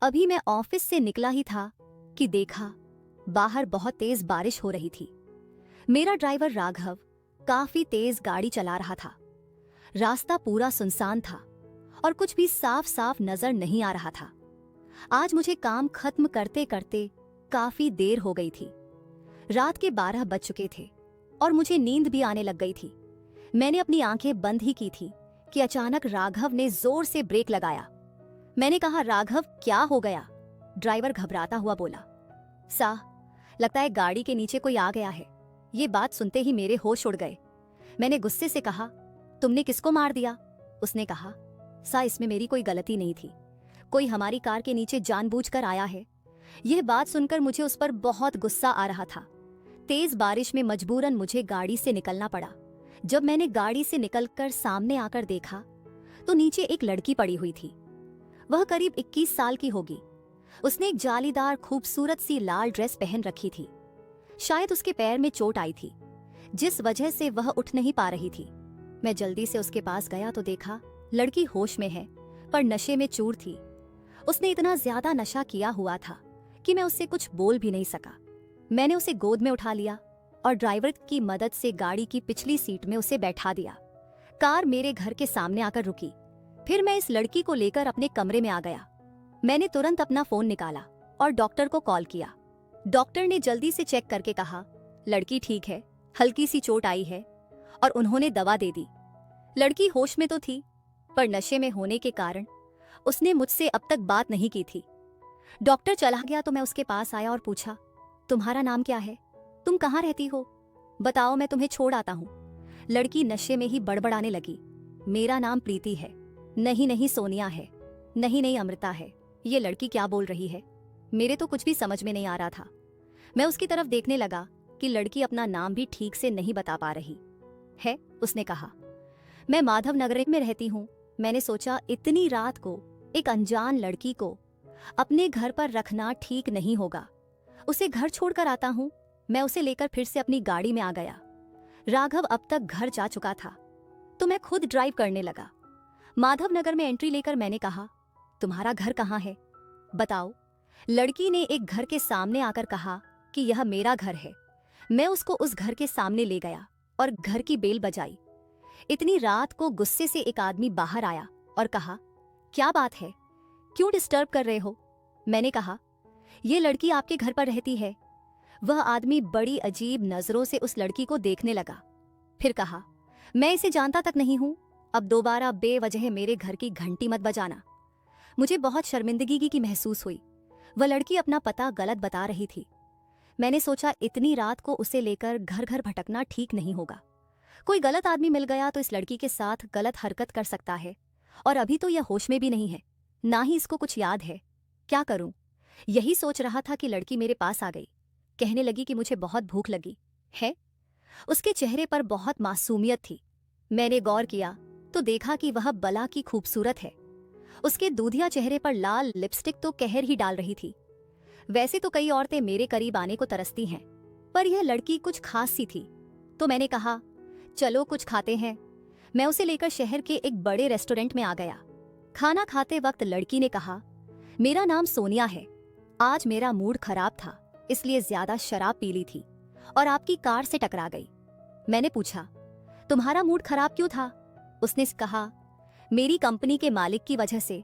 अभी मैं ऑफिस से निकला ही था कि देखा बाहर बहुत तेज बारिश हो रही थी। मेरा ड्राइवर राघव काफी तेज गाड़ी चला रहा था। रास्ता पूरा सुनसान था और कुछ भी साफ साफ नजर नहीं आ रहा था। आज मुझे काम खत्म करते करते काफी देर हो गई थी। रात के 12 बज चुके थे और मुझे नींद भी आने लग गई थी। मैंने अपनी आंखें बंद ही की थी कि अचानक राघव ने जोर से ब्रेक लगाया। मैंने कहा, राघव क्या हो गया? ड्राइवर घबराता हुआ बोला, साह, लगता है गाड़ी के नीचे कोई आ गया है। ये बात सुनते ही मेरे होश उड़ गए। मैंने गुस्से से कहा, तुमने किसको मार दिया? उसने कहा, सा, इसमें मेरी कोई गलती नहीं थी। कोई हमारी कार के नीचे जानबूझकर आया है। यह बात सुनकर मुझे उस पर बहुत गुस्सा आ रहा था। तेज बारिश में मजबूरन मुझे गाड़ी से निकलना पड़ा। जब मैंने गाड़ी से निकलकर सामने आकर देखा तो नीचे एक लड़की पड़ी हुई थी। वह करीब 21 साल की होगी। उसने एक जालीदार खूबसूरत सी लाल ड्रेस पहन रखी थी। शायद उसके पैर में चोट आई थी, जिस वजह से वह उठ नहीं पा रही थी। मैं जल्दी से उसके पास गया तो देखा लड़की होश में है पर नशे में चूर थी। उसने इतना ज्यादा नशा किया हुआ था कि मैं उससे कुछ बोल भी नहीं सका। मैंने उसे गोद में उठा लिया और ड्राइवर की मदद से गाड़ी की पिछली सीट में उसे बैठा दिया। कार मेरे घर के सामने आकर रुकी। फिर मैं इस लड़की को लेकर अपने कमरे में आ गया। मैंने तुरंत अपना फोन निकाला और डॉक्टर को कॉल किया। डॉक्टर ने जल्दी से चेक करके कहा, लड़की ठीक है, हल्की सी चोट आई है, और उन्होंने दवा दे दी। लड़की होश में तो थी पर नशे में होने के कारण उसने मुझसे अब तक बात नहीं की थी। डॉक्टर चला गया तो मैं उसके पास आया और पूछा, तुम्हारा नाम क्या है? तुम कहाँ रहती हो? बताओ, मैं तुम्हें छोड़ आता हूँ। लड़की नशे में ही बड़बड़ाने लगी, मेरा नाम प्रीति है। नहीं नहीं सोनिया है। नहीं नहीं अमृता है। ये लड़की क्या बोल रही है? मेरे तो कुछ भी समझ में नहीं आ रहा था। मैं उसकी तरफ देखने लगा कि लड़की अपना नाम भी ठीक से नहीं बता पा रही है। उसने कहा, मैं माधव नगर में रहती हूँ। मैंने सोचा इतनी रात को एक अनजान लड़की को अपने घर पर रखना ठीक नहीं होगा। उसे घर छोड़कर आता हूँ। मैं उसे लेकर फिर से अपनी गाड़ी में आ गया। राघव अब तक घर जा चुका था तो मैं खुद ड्राइव करने लगा। माधव नगर में एंट्री लेकर मैंने कहा, तुम्हारा घर कहाँ है? बताओ। लड़की ने एक घर के सामने आकर कहा कि यह मेरा घर है। मैं उसको उस घर के सामने ले गया और घर की बेल बजाई। इतनी रात को गुस्से से एक आदमी बाहर आया और कहा, क्या बात है, क्यों डिस्टर्ब कर रहे हो? मैंने कहा, यह लड़की आपके घर पर रहती है। वह आदमी बड़ी अजीब नजरों से उस लड़की को देखने लगा। फिर कहा, मैं इसे जानता तक नहीं हूं। अब दोबारा बेवजह मेरे घर की घंटी मत बजाना। मुझे बहुत शर्मिंदगी की महसूस हुई। वह लड़की अपना पता गलत बता रही थी। मैंने सोचा इतनी रात को उसे लेकर घर घर भटकना ठीक नहीं होगा। कोई गलत आदमी मिल गया तो इस लड़की के साथ गलत हरकत कर सकता है, और अभी तो यह होश में भी नहीं है, ना ही इसको कुछ याद है। क्या करूं? यही सोच रहा था कि लड़की मेरे पास आ गई। कहने लगी कि मुझे बहुत भूख लगी है। उसके चेहरे पर बहुत मासूमियत थी। मैंने गौर किया तो देखा कि वह बला की खूबसूरत है। उसके दूधिया चेहरे पर लाल लिपस्टिक तो कहर ही डाल रही थी। वैसे तो कई औरतें मेरे करीब आने को तरसती हैं, पर यह लड़की कुछ खास सी थी। तो मैंने कहा, चलो कुछ खाते हैं। मैं उसे लेकर शहर के एक बड़े रेस्टोरेंट में आ गया। खाना खाते वक्त लड़की ने कहा, मेरा नाम सोनिया है। आज मेरा मूड खराब था, इसलिए ज्यादा शराब पी ली थी और आपकी कार से टकरा गई। मैंने पूछा, तुम्हारा मूड खराब क्यों था? उसने कहा, मेरी कंपनी के मालिक की वजह से।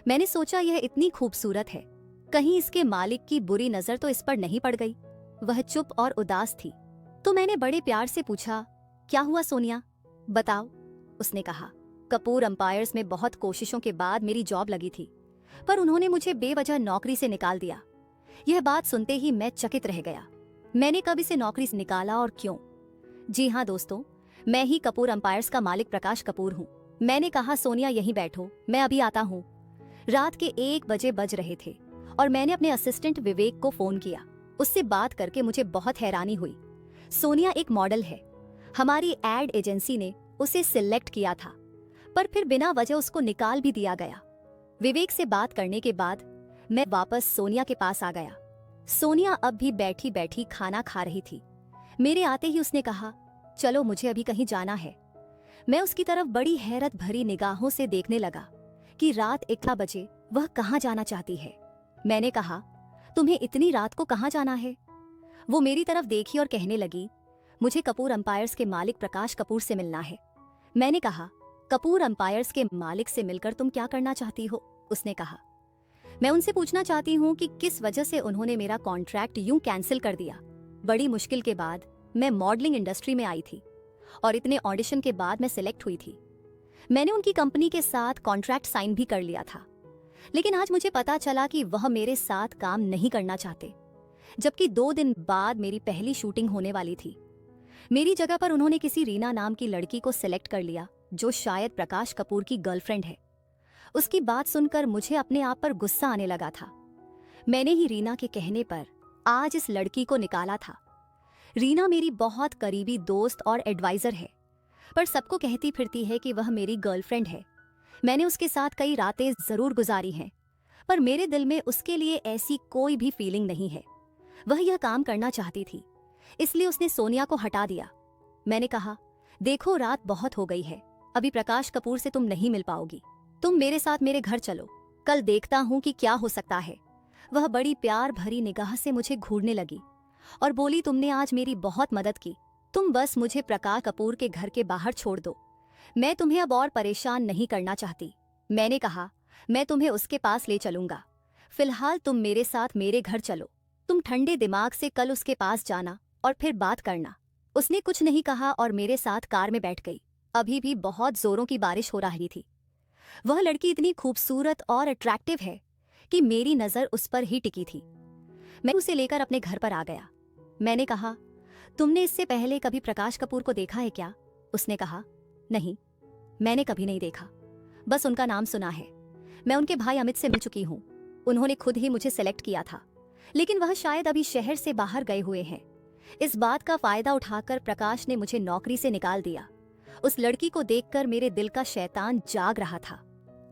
मैंने सोचा यह इतनी खूबसूरत है, कहीं इसके मालिक की बुरी नजर तो इस पर नहीं पड़ गई। वह चुप और उदास थी। तो मैंने बड़े प्यार से पूछा, क्या हुआ सोनिया, बताओ। उसने कहा, कपूर अंपायर्स में बहुत कोशिशों के बाद मेरी जॉब लगी थी, पर उन्होंने मुझे बेवजह नौकरी से निकाल दिया। यह बात सुनते ही मैं चकित रह गया। मैंने कब इसे नौकरी से निकाला और क्यों? जी हाँ दोस्तों, मैं ही कपूर अंपायर्स का मालिक प्रकाश कपूर हूँ। मैंने कहा, सोनिया यहीं बैठो, मैं अभी आता हूँ। रात के 1 बजे बज रहे थे और मैंने अपने असिस्टेंट विवेक को फोन किया। उससे बात करके मुझे बहुत हैरानी हुई। सोनिया एक मॉडल है। हमारी एड एजेंसी ने उसे सिलेक्ट किया था, पर फिर बिना वजह उसको निकाल भी दिया गया। विवेक से बात करने के बाद मैं वापस सोनिया के पास आ गया। सोनिया अब भी बैठी बैठी खाना खा रही थी। मेरे आते ही उसने कहा, चलो मुझे अभी कहीं जाना है। मैं उसकी तरफ बड़ी हैरत भरी निगाहों से देखने लगा कि रात 1 बजे वह कहाँ जाना चाहती है। मैंने कहा, तुम्हें इतनी रात को कहाँ जाना है? वो मेरी तरफ देखी और कहने लगी, मुझे कपूर एम्पायर्स के मालिक प्रकाश कपूर से मिलना है। मैंने कहा, कपूर एम्पायर्स के मालिक से मिलकर तुम क्या करना चाहती हो? उसने कहा, मैं उनसे पूछना चाहती हूँ कि किस वजह से उन्होंने मेरा कॉन्ट्रैक्ट यूं कैंसिल कर दिया। बड़ी मुश्किल के बाद मैं मॉडलिंग इंडस्ट्री में आई थी और इतने ऑडिशन के बाद मैं सिलेक्ट हुई थी। मैंने उनकी कंपनी के साथ कॉन्ट्रैक्ट साइन भी कर लिया था, लेकिन आज मुझे पता चला कि वह मेरे साथ काम नहीं करना चाहते, जबकि 2 दिन बाद मेरी पहली शूटिंग होने वाली थी। मेरी जगह पर उन्होंने किसी रीना नाम की लड़की को सिलेक्ट कर लिया, जो शायद प्रकाश कपूर की गर्लफ्रेंड है। उसकी बात सुनकर मुझे अपने आप पर गुस्सा आने लगा था। मैंने ही रीना के कहने पर आज इस लड़की को निकाला था। रीना मेरी बहुत करीबी दोस्त और एडवाइजर है, पर सबको कहती फिरती है कि वह मेरी गर्लफ्रेंड है। मैंने उसके साथ कई रातें जरूर गुजारी हैं, पर मेरे दिल में उसके लिए ऐसी कोई भी फीलिंग नहीं है। वह यह काम करना चाहती थी, इसलिए उसने सोनिया को हटा दिया। मैंने कहा, देखो रात बहुत हो गई है, अभी प्रकाश कपूर से तुम नहीं मिल पाओगी। तुम मेरे साथ मेरे घर चलो, कल देखता हूं कि क्या हो सकता है। वह बड़ी प्यार भरी निगाह से मुझे घूरने लगी और बोली, तुमने आज मेरी बहुत मदद की, तुम बस मुझे प्रकाश कपूर के घर के बाहर छोड़ दो, मैं तुम्हें अब और परेशान नहीं करना चाहती। मैंने कहा, मैं तुम्हें उसके पास ले चलूंगा, फिलहाल तुम मेरे साथ मेरे घर चलो। तुम ठंडे दिमाग से कल उसके पास जाना और फिर बात करना। उसने कुछ नहीं कहा और मेरे साथ कार में बैठ गई। अभी भी बहुत जोरों की बारिश हो रही थी। वह लड़की इतनी खूबसूरत और अट्रैक्टिव है कि मेरी नजर उस पर ही टिकी थी। मैं उसे लेकर अपने घर पर आ गया। मैंने कहा, तुमने इससे पहले कभी प्रकाश कपूर को देखा है क्या? उसने कहा, नहीं, मैंने कभी नहीं देखा, बस उनका नाम सुना है। मैं उनके भाई अमित से मिल चुकी हूँ, उन्होंने खुद ही मुझे सेलेक्ट किया था, लेकिन वह शायद अभी शहर से बाहर गए हुए हैं। इस बात का फायदा उठाकर प्रकाश ने मुझे नौकरी से निकाल दिया। उस लड़की को देखकर मेरे दिल का शैतान जाग रहा था।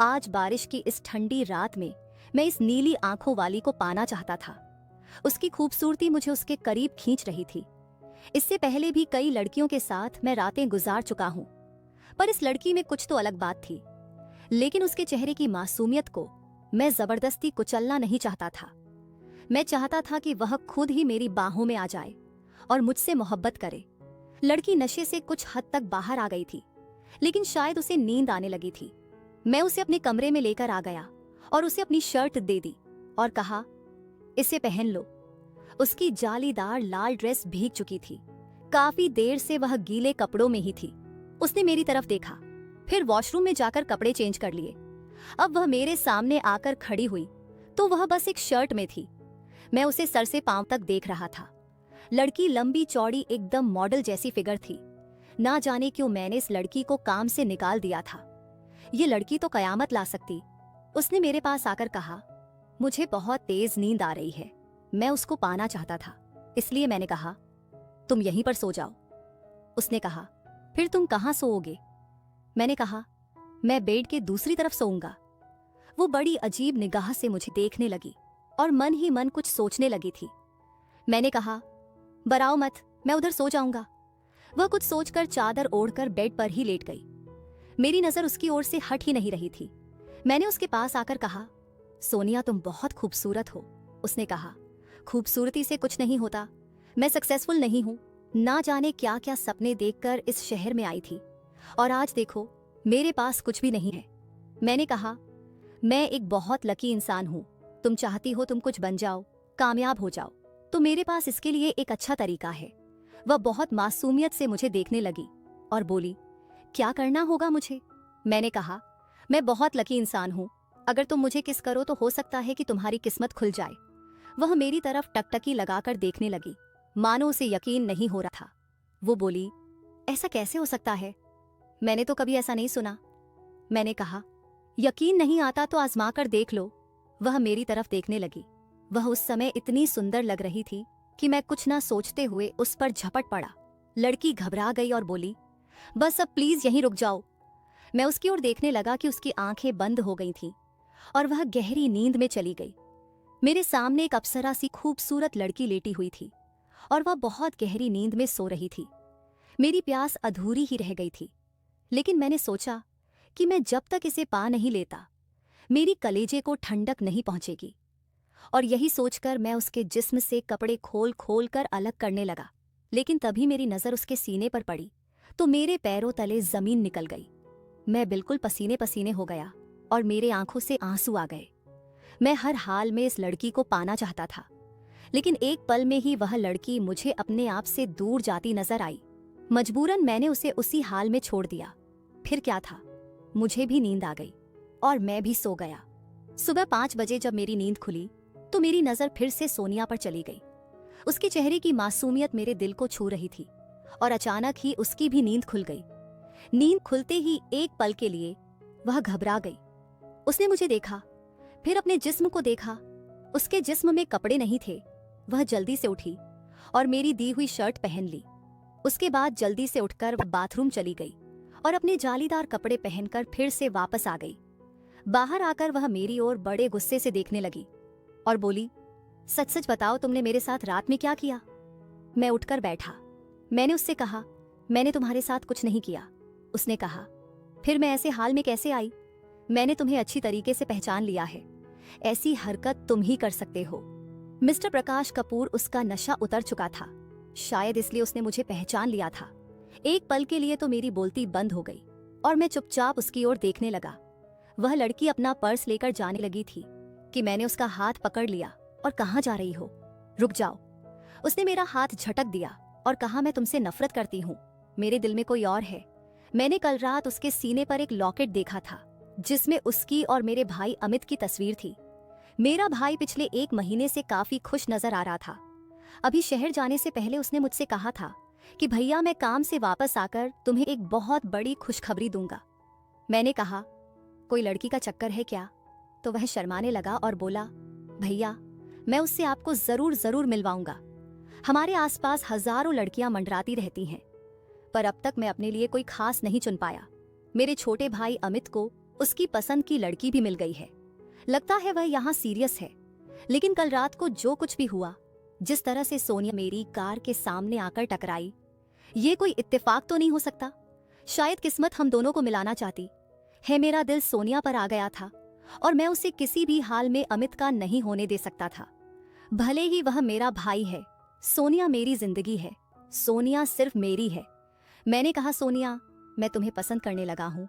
आज बारिश की इस ठंडी रात में मैं इस नीली आंखों वाली को पाना चाहता था। उसकी खूबसूरती मुझे उसके करीब खींच रही थी। इससे पहले भी कई लड़कियों के साथ मैं रातें गुजार चुका हूं, पर इस लड़की में कुछ तो अलग बात थी। लेकिन उसके चेहरे की मासूमियत को मैं जबरदस्ती कुचलना नहीं चाहता था। मैं चाहता था कि वह खुद ही मेरी बाहों में आ जाए और मुझसे मोहब्बत करे। लड़की नशे से कुछ हद तक बाहर आ गई थी, लेकिन शायद उसे नींद आने लगी थी। मैं उसे अपने कमरे में लेकर आ गया और उसे अपनी शर्ट दे दी और कहा, इसे पहन लो। उसकी जालीदार लाल ड्रेस भीग चुकी थी। काफी देर से वह गीले कपड़ों में ही थी। उसने मेरी तरफ देखा, फिर वॉशरूम में जाकर कपड़े चेंज कर लिए। अब वह मेरे सामने आकर खड़ी हुई तो वह बस एक शर्ट में थी। मैं उसे सर से पांव तक देख रहा था। लड़की लंबी चौड़ी एकदम मॉडल जैसी फिगर थी। ना जाने क्यों मैंने इस लड़की को काम से निकाल दिया था। ये लड़की तो कयामत ला सकती। उसने मेरे पास आकर कहा, मुझे बहुत तेज नींद आ रही है, मैं उसको पाना चाहता था, इसलिए मैंने कहा, तुम यहीं पर सो जाओ। उसने कहा, फिर तुम कहाँ सोओगे? मैंने कहा, मैं बेड के दूसरी तरफ सोऊंगा। वो बड़ी अजीब निगाह से मुझे देखने लगी और मन ही मन कुछ सोचने लगी थी। मैंने कहा, बराओ मत, मैं उधर सो जाऊंगा। वह कुछ सोचकर चादर ओढ़कर बेड पर ही लेट गई। मेरी नजर उसकी ओर से हट ही नहीं रही थी। मैंने उसके पास आकर कहा, सोनिया तुम बहुत खूबसूरत हो। उसने कहा, खूबसूरती से कुछ नहीं होता, मैं सक्सेसफुल नहीं हूं। ना जाने क्या क्या सपने देखकर इस शहर में आई थी और आज देखो मेरे पास कुछ भी नहीं है। मैंने कहा, मैं एक बहुत लकी इंसान हूं, तुम चाहती हो तुम कुछ बन जाओ, कामयाब हो जाओ, तो मेरे पास इसके लिए एक अच्छा तरीका है। वह बहुत मासूमियत से मुझे देखने लगी और बोली, क्या करना होगा मुझे? मैंने कहा, मैं बहुत लकी इंसान हूं, अगर तुम मुझे किस करो तो हो सकता है कि तुम्हारी किस्मत खुल जाए। वह मेरी तरफ टकटकी लगाकर देखने लगी, मानो उसे यकीन नहीं हो रहा था। वो बोली, ऐसा कैसे हो सकता है? मैंने तो कभी ऐसा नहीं सुना। मैंने कहा, यकीन नहीं आता तो आजमा कर देख लो। वह मेरी तरफ देखने लगी। वह उस समय इतनी सुंदर लग रही थी कि मैं कुछ ना सोचते हुए उस पर झपट पड़ा। लड़की घबरा गई और बोली, बस अब प्लीज यहीं रुक जाओ। मैं उसकी ओर देखने लगा कि उसकी आंखें बंद हो गई थीं और वह गहरी नींद में चली गई। मेरे सामने एक अप्सरा सी खूबसूरत लड़की लेटी हुई थी और वह बहुत गहरी नींद में सो रही थी। मेरी प्यास अधूरी ही रह गई थी, लेकिन मैंने सोचा कि मैं जब तक इसे पा नहीं लेता मेरी कलेजे को ठंडक नहीं पहुंचेगी। और यही सोचकर मैं उसके जिस्म से कपड़े खोल खोल कर अलग करने लगा। लेकिन तभी मेरी नज़र उसके सीने पर पड़ी तो मेरे पैरों तले जमीन निकल गई। मैं बिल्कुल पसीने पसीने हो गया और मेरे आंखों से आंसू आ गए। मैं हर हाल में इस लड़की को पाना चाहता था, लेकिन एक पल में ही वह लड़की मुझे अपने आप से दूर जाती नजर आई। मजबूरन मैंने उसे उसी हाल में छोड़ दिया। फिर क्या था, मुझे भी नींद आ गई और मैं भी सो गया। सुबह 5 बजे जब मेरी नींद खुली तो मेरी नजर फिर से सोनिया पर चली गई। उसके चेहरे की मासूमियत मेरे दिल को छू रही थी और अचानक ही उसकी भी नींद खुल गई। नींद खुलते ही एक पल के लिए वह घबरा गई। उसने मुझे देखा, फिर अपने जिस्म को देखा। उसके जिस्म में कपड़े नहीं थे। वह जल्दी से उठी और मेरी दी हुई शर्ट पहन ली। उसके बाद जल्दी से उठकर वह बाथरूम चली गई और अपने जालीदार कपड़े पहनकर फिर से वापस आ गई। बाहर आकर वह मेरी ओर बड़े गुस्से से देखने लगी और बोली, सच सच बताओ तुमने मेरे साथ रात में क्या किया? मैं उठकर बैठा। मैंने उससे कहा, मैंने तुम्हारे साथ कुछ नहीं किया। उसने कहा, फिर मैं ऐसे हाल में कैसे आई? मैंने तुम्हें अच्छी तरीके से पहचान लिया है। ऐसी हरकत तुम ही कर सकते हो। मिस्टर प्रकाश कपूर, उसका नशा उतर चुका था। शायद इसलिए उसने मुझे पहचान लिया था। एक पल के लिए तो मेरी बोलती बंद हो गई और मैं चुपचाप उसकी ओर देखने लगा। वह लड़की अपना पर्स लेकर जाने लगी थी कि मैंने उसका हाथ पकड़ लिया और कहाँ जा रही हो? रुक जाओ। उसने मेरा हाथ झटक दिया और कहा, मैं तुमसे नफरत करती हूँ। मेरे दिल में कोई और है। मैंने कल रात उसके सीने पर एक लॉकेट देखा था जिसमें उसकी और मेरे भाई अमित की तस्वीर थी। मेरा भाई पिछले 1 महीने से काफी खुश नजर आ रहा था। अभी शहर जाने से पहले उसने मुझसे कहा था कि भैया, मैं काम से वापस आकर तुम्हें एक बहुत बड़ी खुशखबरी दूंगा। मैंने कहा, कोई लड़की का चक्कर है क्या? तो वह शर्माने लगा और बोला, भैया, मैं उससे आपको जरूर जरूर मिलवाऊंगा। हमारे आसपास हजारों लड़कियां मंडराती रहती हैं, पर अब तक मैं अपने लिए कोई खास नहीं चुन पाया। मेरे छोटे भाई अमित को उसकी पसंद की लड़की भी मिल गई है। लगता है वह यहाँ सीरियस है। लेकिन कल रात को जो कुछ भी हुआ, जिस तरह से सोनिया मेरी कार के सामने आकर टकराई, ये कोई इत्तेफाक तो नहीं हो सकता। शायद किस्मत हम दोनों को मिलाना चाहती है। मेरा दिल सोनिया पर आ गया था और मैं उसे किसी भी हाल में अमित का नहीं होने दे सकता था। भले ही वह मेरा भाई है, सोनिया मेरी जिंदगी है। सोनिया सिर्फ मेरी है। मैंने कहा, सोनिया, मैं तुम्हें पसंद करने लगा हूँ।